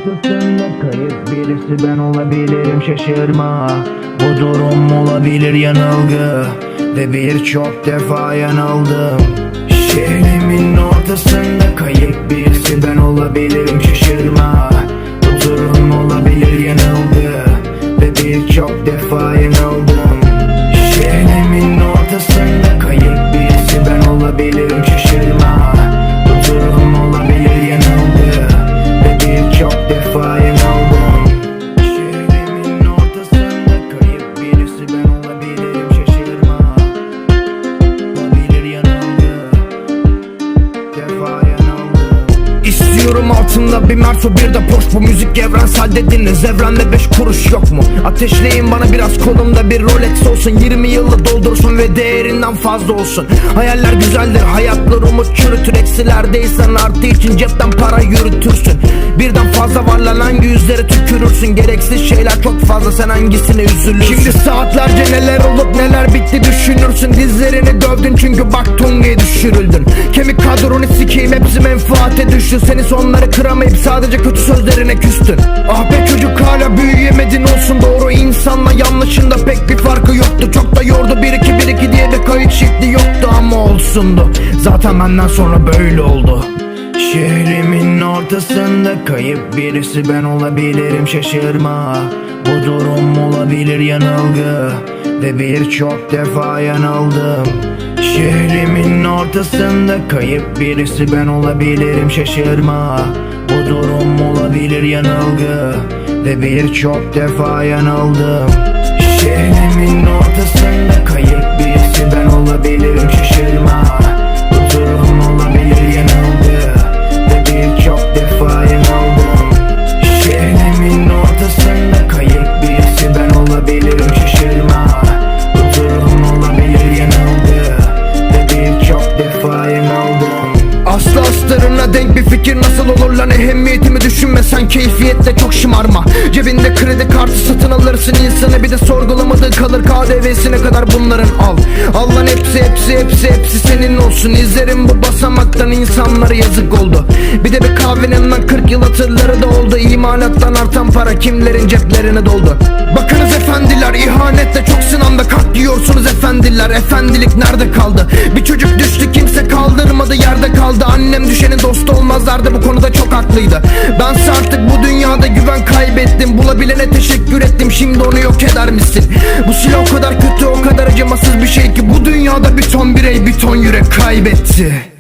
ortasında kayıp birisi ben olabilirim, şaşırma. Bu durum olabilir yanılgı ve birçok defa yanıldım. Şehrimin ortasında kayıp birisi ben olabilirim, şaşırma. Bu durum olabilir yanılgı ve birçok defa yanıldım. Şehrimin ortasında kayıp birisi ben olabilirim, şaşırma. Bu durum olabilir yanılgı ve birçok defa yanıldım. Şehrimin ortasında kayıp birisi ben olabilirim, şaşırma. Olabilir yanılgı, defa yanıldım. İstiyorum altımda bir Merso, bir de Porsche. Bu müzik evrensel dediniz, evrende 5 kuruş yok mu? Ateşleyin bana biraz, kolumda bir Rolex olsun. 20 yılı doldursun ve değerinden fazla olsun. Hayaller güzeldir, hayatlar umut çürütür. Eksilerdeysen artı için cepten para yürütürsün. Birden fazla var lan, hangi yüzlere tükürürsün? Gereksiz şeyler çok fazla, sen hangisine üzülürsün? Şimdi saatlerce neler olup neler bitti düşünürsün. Dizlerini dövdün çünkü bak Tunga'ya düşürüldün. Kemik kadronu sikeyim, hepsi menfaate düştü. Seni sonları kıramayıp sadece kötü sözlerine küstün. Ah be çocuk, hala büyüyemedin, olsun doğru insanla yanlışında pek bir farkı yoktu. Çok da yordu 1-2-1-2 diye de kayıt şekli yoktu ama olsundu. Zaten benden sonra böyle oldu. Şehrimin ortasında kayıp birisi ben olabilirim, şaşırma. Bu durum olabilir yanılgı ve birçok defa yanıldım. Şehrimin ortasında kayıp birisi ben olabilirim, şaşırma. Bu durum olabilir yanılgı ve birçok defa yanıldım. Şehrimin ortasında kayıp birisi ben olabilirim, şaşırma. Bu durum olabilir yanılgı ve birçok defa yanıldım. Şehrimin ortasında kayıp birisi ben olabilirim, şaşırma. Bu durum olabilir yanılgı ve birçok defa yanıldım. Aslı astarına denk bir fikir nasıl olur lan? Ehemmiyetimi düşünmesen keyfiyette çok şımarma. Cebinde kredi kartı satın alırsın insanı, bir de sorgulamadığı kalır. KDV'sine kadar bunların al. Allah'ın hepsi senin olsun. İzlerim bu basamaktan, insanlara yazık oldu. Bir de bir kahvenin lan 40 yıl hatırları da oldu. İmalattan artan para kimlerin ceplerine doldu. Bakınız efendiler, ihanetle çok sınavda kalk diyorsunuz efendiler. Efendilik nerede kaldı? Bir çocuk düştü, kimse kaldırmadı, yerde kaldı. Annem düşenin dostu olmazlardı, bu konuda çok haklıydı. Bense artık bu dünyada güven kaybettim. Bulabilene teşekkür ettim, şimdi onu yok eder misin? Bu silah o kadar kötü, o kadar acımasız bir şey ki bu dünyada bir ton birey bir ton yürek kaybetti.